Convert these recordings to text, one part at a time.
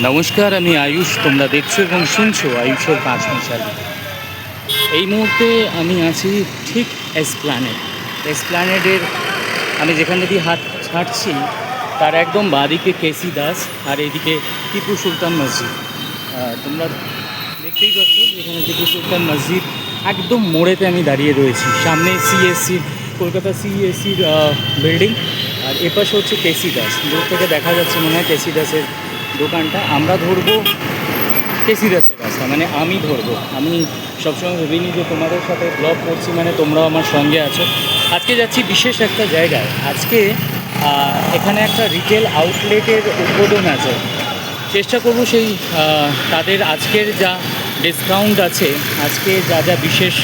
নমস্কার, আমি আয়ুষ। তোমরা দেখছো এবং শুনছো আয়ুষের 5 মিশাল। এই মুহূর্তে আমি আছি ঠিক এসপ্ল্যানেডের আমি যেখানে দিয়ে হাঁটছি তার একদম বাঁদিকে কেসি দাস আর এইদিকে টিপু সুলতান মসজিদ। তোমরা দেখতেই পাচ্ছ যেখানে টিপু সুলতান মসজিদ একদম মোড়েতে আমি দাঁড়িয়ে রয়েছি। সামনে সিএসসির, কলকাতা সিএসসির বিল্ডিং, আর এপাশে হচ্ছে কেসি দাস। দূর থেকে দেখা যাচ্ছে মনে হয় কেসি দাসের দোকানটা। আমরা ধরবো কেসি দাসের রাস্তা, মানে আমি ধরবো। আমি সবসময় ভেবেনি যে তোমাদের সাথে ব্লগ করছি মানে তোমরাও আমার সঙ্গে আছো। আজকে যাচ্ছি বিশেষ একটা জায়গায়। আজকে এখানে একটা রিটেল আউটলেটের উদ্বোধন আছে। চেষ্টা করব সেই তাদের আজকের যা ডিসকাউন্ট আছে, আজকে যা যা বিশেষ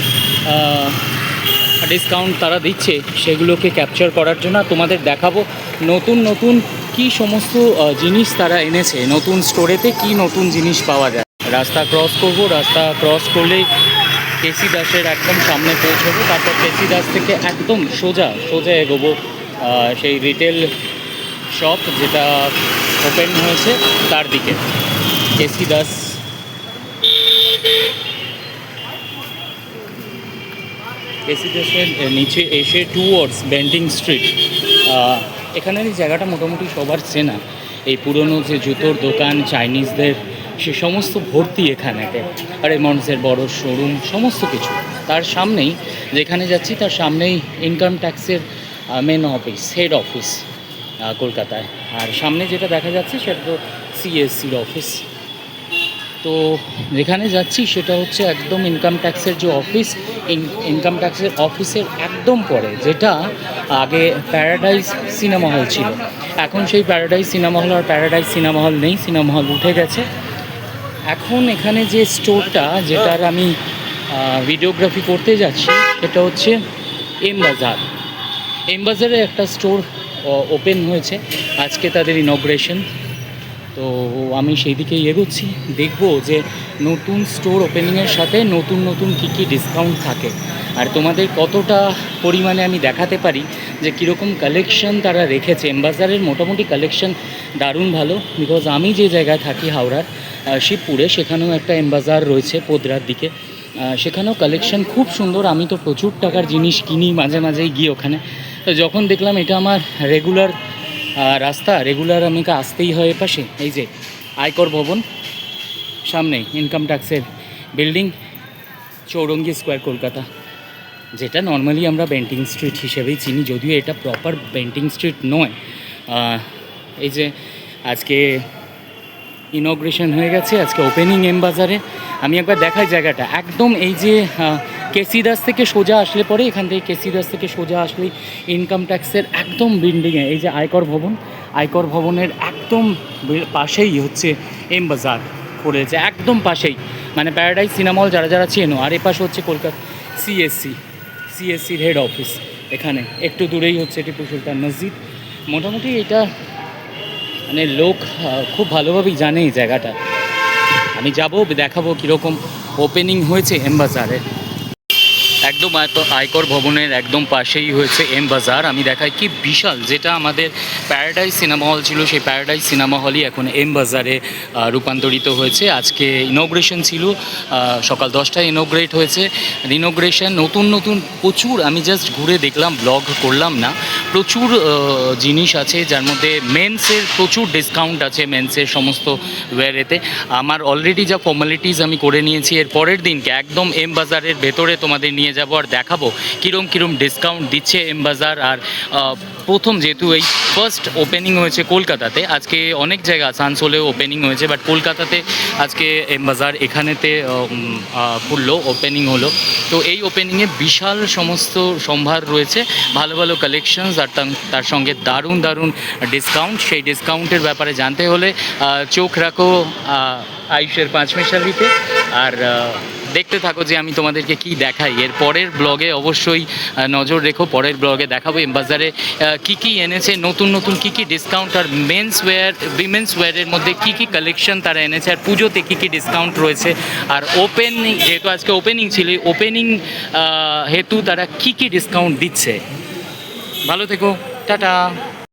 ডিসকাউন্ট তারা দিচ্ছে সেগুলোকে ক্যাপচার করার জন্য তোমাদের দেখাবো নতুন নতুন কী সমস্ত জিনিস তারা এনেছে, নতুন স্টোরেতে কি নতুন জিনিস পাওয়া যায়। রাস্তা ক্রস করব, রাস্তা ক্রস করলেই কেসি দাসের একদম সামনে পৌঁছবো। তারপর কেসি দাস থেকে একদম সোজা এগোবো সেই রিটেল শপ যেটা ওপেন হয়েছে তার দিকে। কেসি দাস কেসি দাসের নিচে এসে টুয়ার্ডস বেন্টিং স্ট্রিট। এখানের এই জায়গাটা মোটামুটি সবার চেনা। এই পুরনো যে জুতোর দোকান, চাইনিজদের সে সমস্ত ভর্তি এখানেতে, আর রেমন্ডসের বড় শোরুম, সমস্ত কিছু। তার সামনেই যেখানে যাচ্ছি তার সামনেই ইনকাম ট্যাক্সের মেন অফিস, হেড অফিস কলকাতায়। আর সামনে যেটা দেখা যাচ্ছে সেটা তো সিএসসির অফিস। তো যেখানে যাচ্ছি সেটা হচ্ছে একদম ইনকাম ট্যাক্সের যে অফিস, ইনকাম ট্যাক্সের অফিসের একদম পরে, যেটা আগে প্যারাডাইস সিনেমা হল ছিল। এখন সেই প্যারাডাইস সিনেমা হল আর প্যারাডাইস সিনেমা হল নেই, সিনেমা হল উঠে গেছে। এখন এখানে যে স্টোরটা যেটার আমি ভিডিওগ্রাফি করতে যাচ্ছি সেটা হচ্ছে এম বাজার। এম বাজারে একটা স্টোর ওপেন হয়েছে আজকে, তাদের ইনগ্রেশন। তো আমি সেই দিকেই এগোচ্ছি, দেখবো যে নতুন স্টোর ওপেনিংয়ের সাথে নতুন নতুন কী কী ডিসকাউন্ট থাকে, আর তোমাদের কতটা পরিমাণে আমি দেখাতে পারি যে কীরকম কালেকশন তারা রেখেছে। এমবাজারের মোটামুটি কালেকশন দারুণ ভালো, বিকজ আমি যে জায়গায় থাকি হাওড়ার শিবপুরে, সেখানেও একটা এমবাজার রয়েছে পোদ্রার দিকে। সেখানেও কালেকশন খুব সুন্দর। আমি তো প্রচুর টাকার জিনিস কিনি মাঝে মাঝেই গিয়ে ওখানে। তো যখন দেখলাম এটা আমার রেগুলার রাস্তা, রেগুলার আমাকে আসতেই হয় এপাশে, এই যে আয়কর ভবন সামনেই ইনকাম ট্যাক্সের বিল্ডিং, চৌরঙ্গি স্কোয়ার কলকাতা, যেটা নর্মালি আমরা বেন্টিং স্ট্রিট হিসেবেই চিনি, যদিও এটা প্রপার বেন্টিং স্ট্রিট নয়। এই যে আজকে ইনগ্রেশন হয়ে গেছে, আজকে ওপেনিং এম বাজারে। আমি একবার দেখাই জায়গাটা একদম। এই যে কেসি দাস থেকে সোজা আসলে পরে, এখান থেকে কেসি দাস থেকে সোজা আসলেই ইনকাম ট্যাক্সের একদম বিল্ডিংয়ে এই যে আয়কর ভবন, আয়কর ভবনের একদম পাশেই হচ্ছে এম বাজার পড়েছে, একদম পাশেই, মানে প্যারাডাইস সিনেমা হল যারা যারা চেনো। আর এপাশে হচ্ছে কলকাতা সিএসসির হেড অফিস। এখানে একটু দূরেই হচ্ছে টিপু সুলতান মসজিদ। মোটামুটি এটা মানে লোক খুব ভালোভাবেই জানে এই জায়গাটা। আমি যাবো, দেখাবো কীরকম ওপেনিং হয়েছে এম বাজারে। একদম আয়কর ভবনের একদম পাশেই হয়েছে এম বাজার। আমি দেখাই কি বিশাল, যেটা আমাদের প্যারাডাইস সিনেমা হল ছিল, সেই প্যারাডাইস সিনেমা হলই এখন এম বাজারে রূপান্তরিত হয়েছে। আজকে ইনগ্রেশন ছিল, সকাল 10টায় ইনগ্রেট হয়েছে। ইনগ্রেশন নতুন নতুন প্রচুর, আমি জাস্ট ঘুরে দেখলাম, ব্লগ করলাম না। প্রচুর জিনিস আছে, যার মধ্যে মেন্সের প্রচুর ডিসকাউন্ট আছে, মেন্সের সমস্ত ওয়্যারেতে। আমার অলরেডি যা ফর্মালিটিস আমি করে নিয়েছি, এর পরের দিনকে একদম এম বাজারের ভেতরে তোমাদের নিয়ে যাবো আর দেখাবো কীরকম ডিসকাউন্ট দিচ্ছে এম বাজার। আর প্রথম যেহেতু এই ফার্স্ট ওপেনিং হয়েছে কলকাতাতে, আজকে অনেক জায়গা আসানসোলেও ওপেনিং হয়েছে, বাট কলকাতাতে আজকে এম বাজার এখানেতে খুললো, ওপেনিং হলো। তো এই ওপেনিংয়ে বিশাল সমস্ত সম্ভার রয়েছে, ভালো ভালো কালেকশনস, আর তার সঙ্গে দারুণ দারুণ ডিসকাউন্ট। সেই ডিসকাউন্টের ব্যাপারে জানতে হলে চোখ রাখো আয়ুষের 5 মিশালিতে, আর দেখতে থাকো যে আমি তোমাদেরকে কি দেখাই। এর পরের ব্লগে অবশ্যই নজর রেখো, পরের ব্লগে দেখাবো এম বাজারে কী কী এনেছে, নতুন নতুন কী কী ডিসকাউন্ট, আর মেন্স ওয়্যার উইমেন্স ওয়্যারের মধ্যে কী কী কালেকশন তারা এনেছে, আর পুজোতে কী কী ডিসকাউন্ট রয়েছে, আর ওপেনিং যেহেতু আজকে ওপেনিং ছিল, ওপেনিং হেতু তারা কী কী ডিসকাউন্ট দিচ্ছে। ভালো থেকো, টাটা।